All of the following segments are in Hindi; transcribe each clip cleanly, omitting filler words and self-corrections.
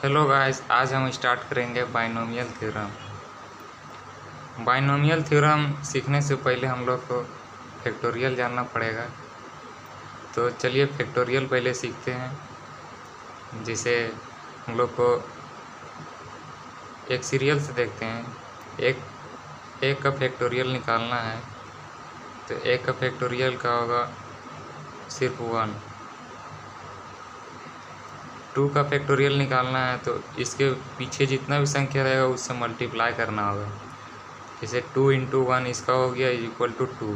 हेलो गाइस, आज हम स्टार्ट करेंगे बाइनोमियल थ्योरम। बाइनोमियल थ्योरम सीखने से पहले हम लोग को फैक्टोरियल जानना पड़ेगा। तो चलिए फैक्टोरियल पहले सीखते हैं। जिसे हम लोग को एक सीरियल से देखते हैं। एक का फैक्टोरियल निकालना है तो एक का फैक्टोरियल का होगा सिर्फ 1। 2 का फैक्टोरियल निकालना है तो इसके पीछे जितना भी संख्या रहेगा उससे मल्टीप्लाई करना होगा। जैसे 2 × 1 इसका हो गया इक्वल टू 2।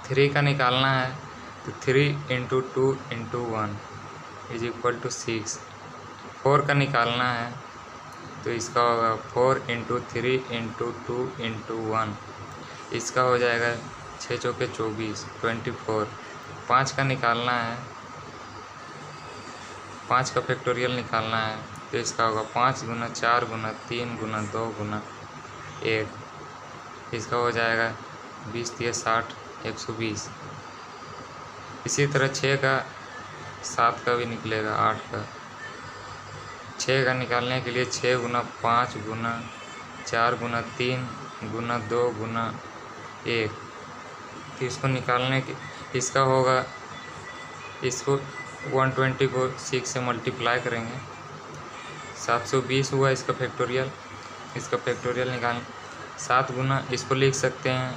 3 का निकालना है तो 3 × 2 × 1 इज इक्वल टू 6। 4 का निकालना है तो इसका होगा 4 × 3 × 2 × 1 इसका हो जाएगा 6 चौके 24 24। 5 का निकालना है, 5 का फैक्टोरियल निकालना है तो इसका होगा 5 × 4 × 3 × 2 × 1 इसका हो जाएगा 20 × 60 120। इसी तरह 6 का 7 का भी निकलेगा 8 का। 6 का निकालने के लिए 6 × 5 × 4 × 3 × 2 × 1 तो इसको निकालने के इसका होगा, इसको 120 को 6 से मल्टीप्लाई करेंगे 720 हुआ इसका फैक्टोरियल। इसका फैक्टोरियल निकाल 7 गुना इसको लिख सकते हैं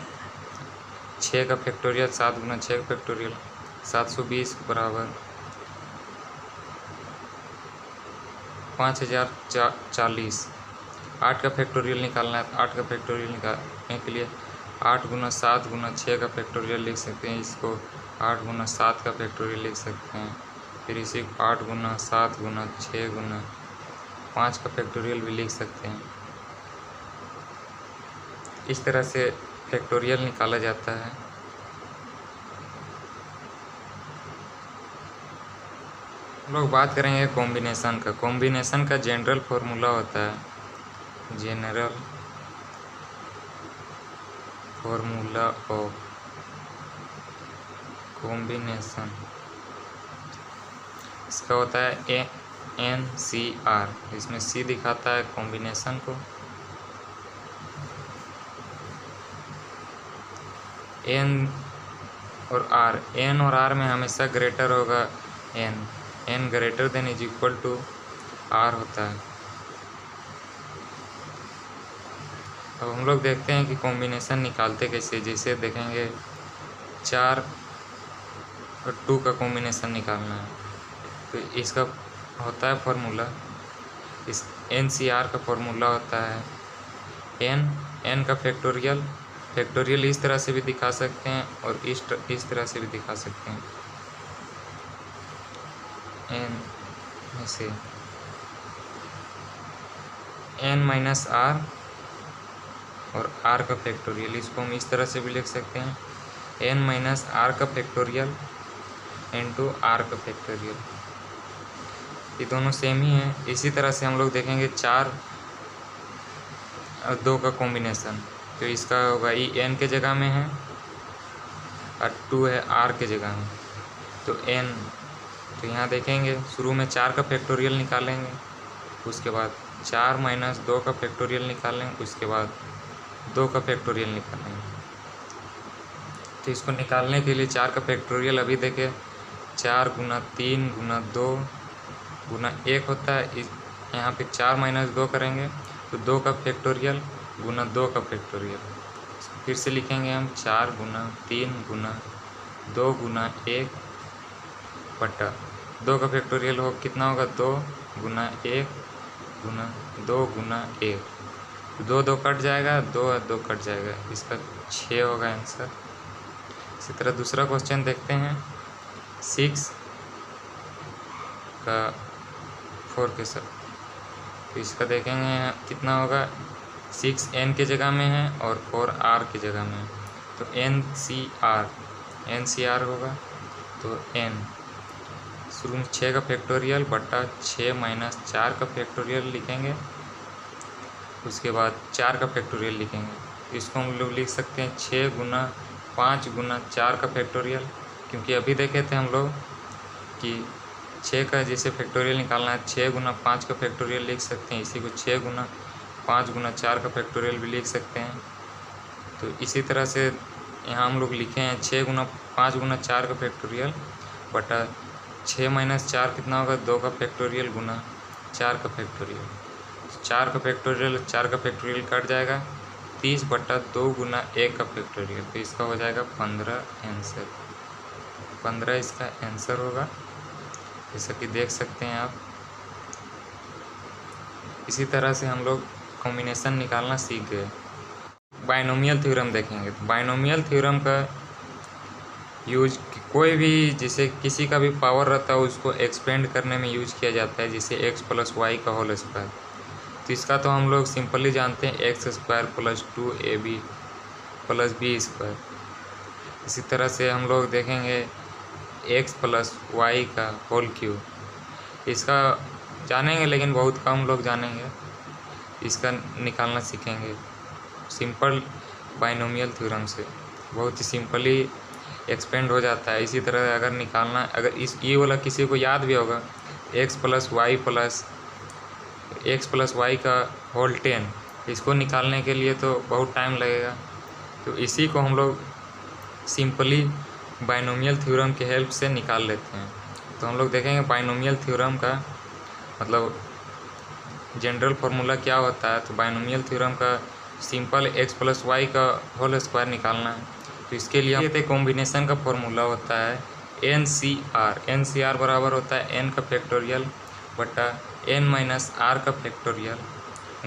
6 का फैक्टोरियल 7 × 6 का फैक्टोरियल 720 बराबर 5040। 8 का फैक्टोरियल निकालना है। 8 का फैक्टोरियल निकालने के लिए 8 × 7 × 6 का फैक्टोरियल लिख सकते हैं। इसको 8 × 7 का फैक्टोरियल लिख सकते हैं। फिर इसी 8 × 7 × 6 × 5 का फैक्टोरियल भी लिख सकते हैं। इस तरह से फैक्टोरियल निकाला जाता है। हम लोग बात करेंगे कॉम्बिनेशन का। कॉम्बिनेशन का जनरल फॉर्मूला होता है जनरल फॉर्मूला ऑफ कॉम्बिनेशन। इसका होता है NCR। इसमें C दिखाता है कॉम्बिनेशन को, N और R। N और R में हमेशा ग्रेटर होगा N greater than is equal to R होता है। अब हम लोग देखते हैं कि कॉम्बिनेशन निकालते कैसे। जैसे देखेंगे 4 और 2 का कॉम्बिनेशन निकालना है तो इसका होता है फॉर्मूला, इस NCR का फॉर्मूला होता है N का फैक्टोरियल इस तरह से भी दिखा सकते हैं और इस तरह से भी दिखा सकते हैं। N से N - R और R का फैक्टोरियल, इसको हम इस तरह से भी लिख सकते हैं N - R का फैक्टोरियल × R का फैक्टोरियल। ये दोनों सेम ही हैं। इसी तरह से हम लोग देखेंगे 4 और 2 का कॉम्बिनेशन तो इसका होगा N के जगह में है और 2 है R के जगह में तो N। तो यहाँ देखेंगे शुरू में 4 का फैक्टोरियल निकालेंगे, उसके बाद 4 - 2 का फैक्टोरियल निकालेंगे, उसके बाद 2 का फैक्टोरियल निकालेंगे। तो इसको निकालने के लिए 4 का फैक्टोरियल अभी देखें 4 × 3 × 2 × 1 होता है। यहाँ पे 4 - 2 करेंगे तो 2 का फैक्टोरियल × 2 का फैक्टोरियल। फिर से लिखेंगे हम 4 × 3 × 2 × 1 बटा 2 का फैक्टोरियल हो कितना होगा 2 × 1 × 2 × 1। 2 2 कट जाएगा, 2 और 2 कट जाएगा, इसका 6 होगा आंसर। इसी तरह दूसरा क्वेश्चन देखते हैं 6 का 4 के साथ। तो इसका देखेंगे कितना होगा 6 N के जगह में है और 4 R के जगह में है तो NCR होगा तो N शुरू में 6 का फैक्टोरियल बटा 6 - 4 का फैक्टोरियल लिखेंगे, उसके बाद 4 का फैक्टोरियल लिखेंगे। इसको हम लोग लिख सकते हैं 6 × 5 × 4 का फैक्टोरियल, क्योंकि अभी देखे थे हम लोग कि 6 का जैसे फैक्टोरियल निकालना है, 6 गुना 5 का फैक्टोरियल लिख सकते हैं, इसी को 6 गुना 5 गुना 4 का फैक्टोरियल भी लिख सकते हैं। तो इसी तरह से यहाँ हम लोग लिखे हैं 6 गुना 5 गुना 4 का फैक्टोरियल बटा 6 माइनस 4 कितना होगा, 2 का फैक्टोरियल गुना 4 का फैक्टोरियल। 4 का फैक्टोरियल कट जाएगा, 30 बटा 2 गुना 1 का फैक्टोरियल, तो इसका हो जाएगा 15 आंसर। 15 इसका आंसर होगा, जैसा कि देख सकते हैं आप। इसी तरह से हम लोग कॉम्बिनेशन निकालना सीख गए। बाइनोमियल थ्योरम देखेंगे, तो बाइनोमियल थ्योरम का यूज कोई भी, जैसे किसी का भी पावर रहता है उसको एक्सपेंड करने में यूज किया जाता है, जैसे x प्लस वाई का होल स्क्वायर। तो इसका तो हम लोग सिंपली जानते हैं x square plus 2ab plus b square. इसी तरह से हम लोग देखेंगे x प्लस वाई का होल क्यूब, इसका जानेंगे लेकिन बहुत कम लोग जानेंगे, इसका निकालना सीखेंगे सिंपल बाइनोमियल थ्योरम से, बहुत ही सिंपली एक्सपेंड हो जाता है। इसी तरह अगर निकालना, अगर इस ये वाला किसी को याद भी होगा, x प्लस वाई का होल 10, इसको निकालने के लिए तो बहुत टाइम लगेगा। तो इसी को हम लोग सिंपली बाइनोमियल थ्योरम के हेल्प से निकाल लेते हैं। तो हम लोग देखेंगे बाइनोमियल थ्योरम का मतलब जनरल फार्मूला क्या होता है। तो बाइनोमियल थ्योरम का सिंपल x प्लस वाई का होल स्क्वायर निकालना है। तो इसके लिए हम कॉम्बिनेशन का फॉर्मूला होता है NCR बराबर होता है n का फैक्टोरियल बटा n माइनस r का फैक्टोरियल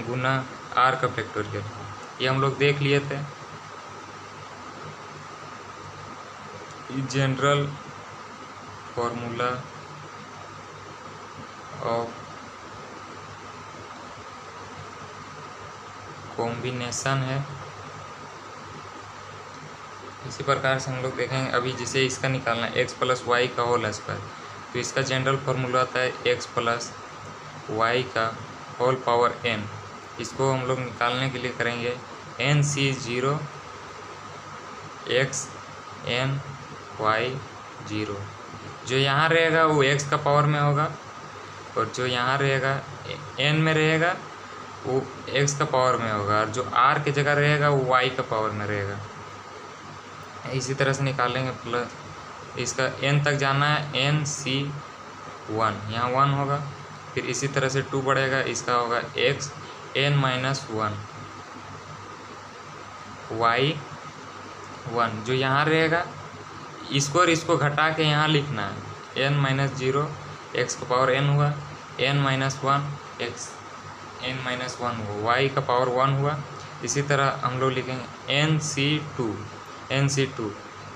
गुना r का फैक्टोरियल। ये हम लोग देख लिए थे। जनरल फॉर्मूला ऑफ कॉम्बिनेशन है। इसी प्रकार से हम लोग देखेंगे अभी जैसे इसका निकालना है x प्लस वाई का होल स्क्वायर, तो इसका जनरल फार्मूला आता है x प्लस वाई का होल पावर n। इसको हम लोग निकालने के लिए करेंगे NC0 x n y 0। जो यहाँ रहेगा वो x का पावर में होगा और जो यहाँ रहेगा n में रहेगा वो x का पावर में होगा, और जो r की जगह रहेगा वो y का पावर में रहेगा। इसी तरह से निकालेंगे प्लस इसका n तक जाना है NC1, यहाँ 1 होगा, फिर इसी तरह से 2 बढ़ेगा, इसका होगा x n माइनस 1 y 1। जो यहाँ रहेगा इसको और इसको घटा के यहाँ लिखना है n माइनस 0 x का पावर n हुआ, n minus 1 x n minus 1 हुआ, y का पावर 1 हुआ। इसी तरह हम लोग लिखेंगे NC2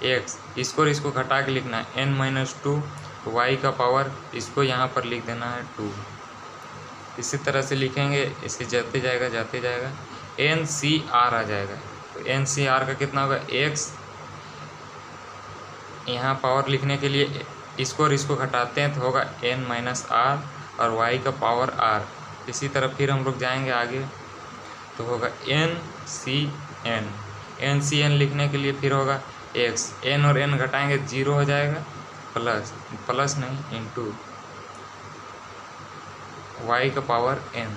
x, इसको और इसको घटा के लिखना है n माइनस 2 y का पावर, इसको यहाँ पर लिख देना है 2। इसी तरह से लिखेंगे, इसे जाते जाएगा NCR आ जाएगा। तो NCR का कितना होगा x, यहाँ पावर लिखने के लिए इसको और इसको घटाते हैं तो होगा n माइनस r और y का पावर r। इसी तरह फिर हम लोग जाएंगे आगे तो होगा NCN लिखने के लिए फिर होगा x, n और n घटाएंगे 0 हो जाएगा, प्लस नहीं इंटू y का पावर n।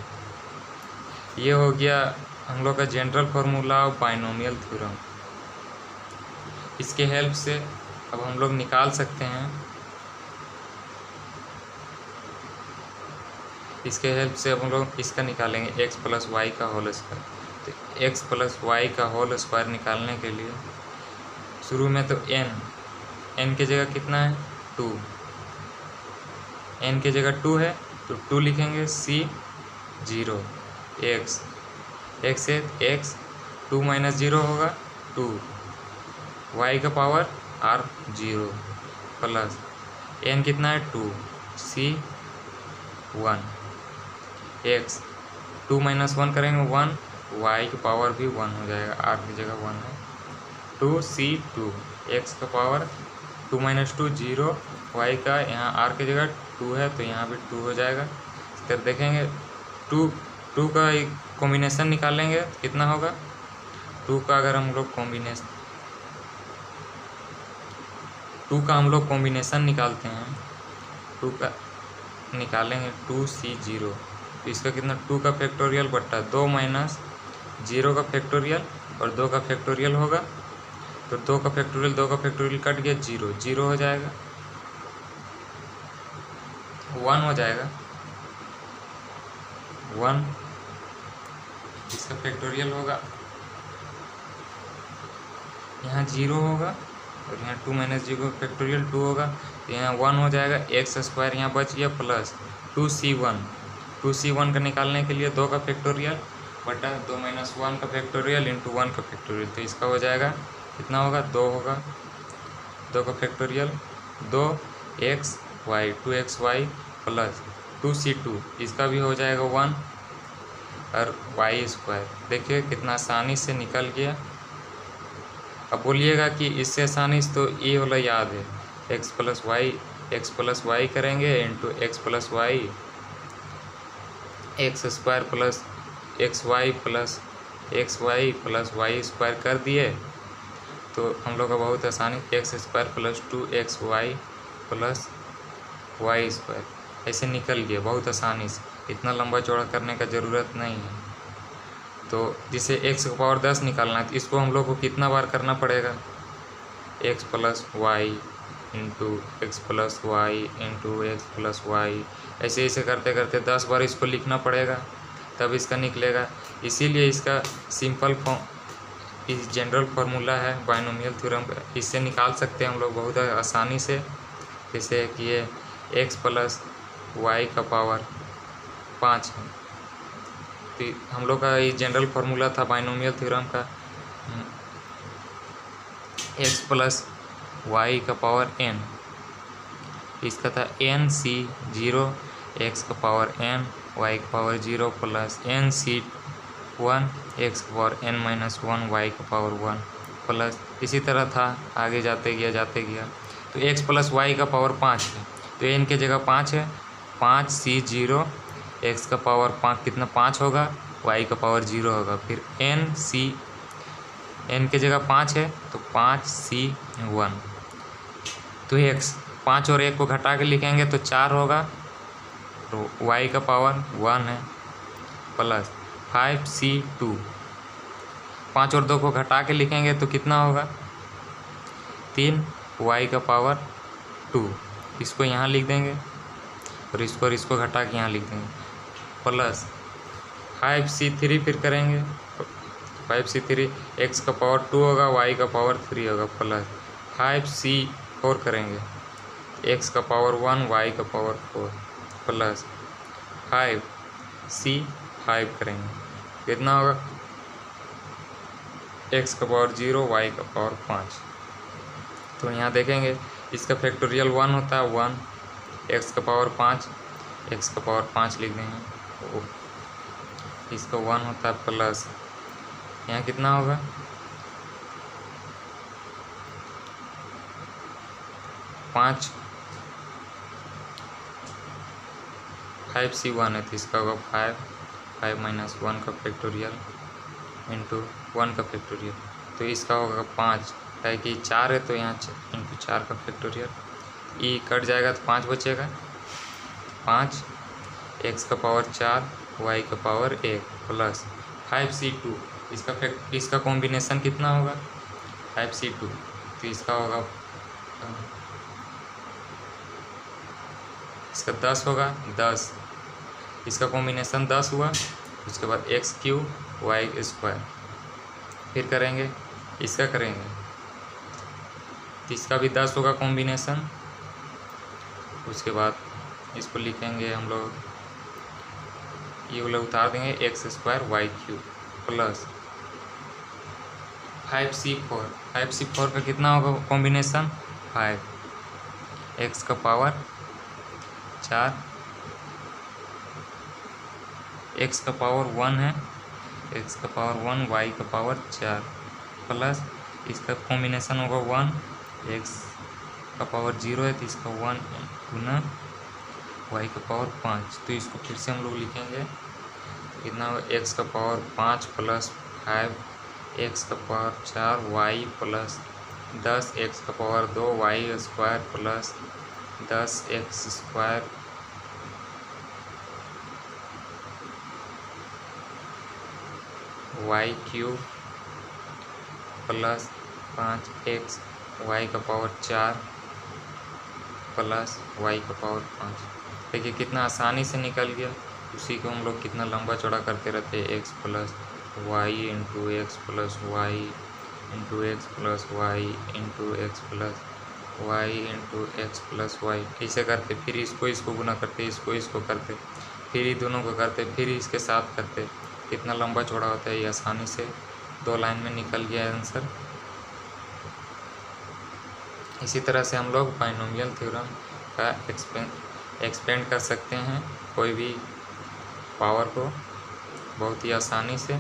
ये हो गया हम लोग का general formula of binomial theorem. इसके हेल्प से अब हम लोग निकाल सकते हैं, इसके हेल्प से अब हम लोग इसका निकालेंगे x प्लस वाई का होल स्क्वायर। तो x प्लस वाई का होल स्क्वायर निकालने के लिए शुरू में तो n की जगह कितना है 2, n की जगह 2 है तो 2 लिखेंगे C0 x से x 2 माइनस 0 होगा 2, y का पावर r 0 प्लस n कितना है 2 C1 x 2 माइनस 1 करेंगे 1, y की पावर भी 1 हो जाएगा, r की जगह 1 है 2C2 x का पावर 2 माइनस 2 0, y का यहाँ r की जगह 2 है तो यहाँ भी 2 हो जाएगा। इस तरह देखेंगे 2 का एक कॉम्बिनेशन निकालेंगे कितना होगा 2 का, अगर हम लोग कॉम्बिनेशन निकालते हैं 2 का निकालेंगे 2C0, तो इसका कितना 2 का फैक्टोरियल बट्टा 2 माइनस 0 का फैक्टोरियल और 2 का फैक्टोरियल होगा, तो 2 का फैक्टोरियल कट गया, 0 0 हो जाएगा, 1 हो जाएगा, 1 इसका फैक्टोरियल होगा, यहाँ 0 होगा और यहाँ 2 माइनस 0 का फैक्टोरियल 2 होगा, तो यहाँ 1 हो जाएगा, एक्स स्क्वायर यहाँ बच गया प्लस 2C1 का निकालने के लिए 2 का फैक्टोरियल बटा 2 माइनस 1 का फैक्टोरियल इंटू 1 का फैक्टोरियल, तो इसका हो जाएगा कितना होगा, 2 होगा, 2 का factorial 2xy 2xy plus 2C2, इसका भी हो जाएगा 1 और वाई स्क्वायर। देखिए कितना आसानी से निकल गया। अब बोलिएगा कि इससे आसानी से तो ये वाला याद है, x प्लस वाई करेंगे into x plus y x square plus x y plus y square कर दिए, तो हम लोग का बहुत आसानी x square plus 2xy plus y square ऐसे निकल गया बहुत आसानी से, इतना लंबा चौड़ा करने का ज़रूरत नहीं है। तो जिसे x का पावर 10 निकालना है तो इसको हम लोग को कितना बार करना पड़ेगा, x plus y into x plus y into x plus y, ऐसे ऐसे करते करते 10 बार इसको लिखना पड़ेगा, तब इसका निकलेगा। इसीलिए इसका सिंपल फॉर्म इस जनरल फार्मूला है बाइनोमियल थ्योरम का, इससे निकाल सकते हैं हम लोग बहुत आसानी से। जैसे कि ये x प्लस वाई का पावर 5 है, तो हम लोग का ये जनरल फार्मूला था बाइनोमियल थ्योरम का, x प्लस वाई का पावर n, इसका था nc0 x का पावर n y का पावर 0 प्लस nc1 x का पावर n माइनस 1 y का पावर 1 प्लस इसी तरह था, आगे जाते गया। तो x प्लस वाई का पावर 5 है, तो n के जगह 5 है, 5c0 x का पावर 5 कितना 5 होगा, y का पावर 0 होगा, फिर n के जगह 5 है तो 5c1, तो x 5 और 1 को घटा के लिखेंगे तो 4 होगा, तो y का पावर 1 है प्लस 5c2, 5 और 2 को घटा के लिखेंगे तो कितना होगा 3 y का पावर 2, इसको यहाँ लिख देंगे और इसको घटा के यहाँ लिख देंगे प्लस 5c3, फिर करेंगे 5c3 x का पावर 2 होगा, y का पावर 3 होगा प्लस 5c4 करेंगे x का पावर 1 y का पावर 4 प्लस 5c5 करेंगे कितना होगा x का पावर 0 y का पावर 5। तो यहाँ देखेंगे इसका फैक्टोरियल 1 होता है 1, x का पावर 5 लिख देंगे, इसका 1 होता है प्लस यहाँ कितना होगा 5c1 है, तो इसका होगा 5 माइनस 1 का फैक्टोरियल इंटू 1 का फैक्टोरियल, तो इसका होगा 5 है कि 4 है, तो यहाँ इंटू 4 का फैक्टोरियल, ई कट जाएगा तो 5 बचेगा, 5 x का पावर 4 y का पावर 1 प्लस 5c2, इसका कॉम्बिनेशन कितना होगा 5c2, तो इसका होगा इसका 10 होगा, 10 इसका कॉम्बिनेशन 10 हुआ, उसके बाद x³ y², फिर करेंगे इसका करेंगे तो इसका भी 10 होगा कॉम्बिनेशन, उसके बाद इसको लिखेंगे हम लोग, ये वाला उतार देंगे x² y³ प्लस 5c4 का कितना होगा कॉम्बिनेशन 5, x का पावर 4, x का पावर 1 है, x का पावर 1 y का पावर 4 प्लस इसका कॉम्बिनेशन होगा 1, x का पावर 0 है तो इसका 1 गुना y का पावर 5, तो इसको फिर से हम लोग लिखेंगे कितना होगा x का पावर 5 प्लस 5 x का पावर 4 y प्लस 10 x का power 2 y² plus 10 x² y cube plus 5x y का पावर 4 प्लस वाई का पावर 5। देखिए कितना आसानी से निकल गया। उसी को हम लोग कितना लंबा चौड़ा करते रहते हैं, x plus y into x plus y into x plus y into x plus y into x plus y, ऐसे करते। फिर इसको गुना करते, इसको करते, फिर दोनों को करते, फिर इसके साथ करते। कितना लंबा चौड़ा होता है, ये आसानी से 2 लाइन में निकल गया आंसर। इसी तरह से हम लोग बाइनोमियल थ्योरम का एक्सपेंड कर सकते हैं कोई भी पावर को बहुत ही आसानी से।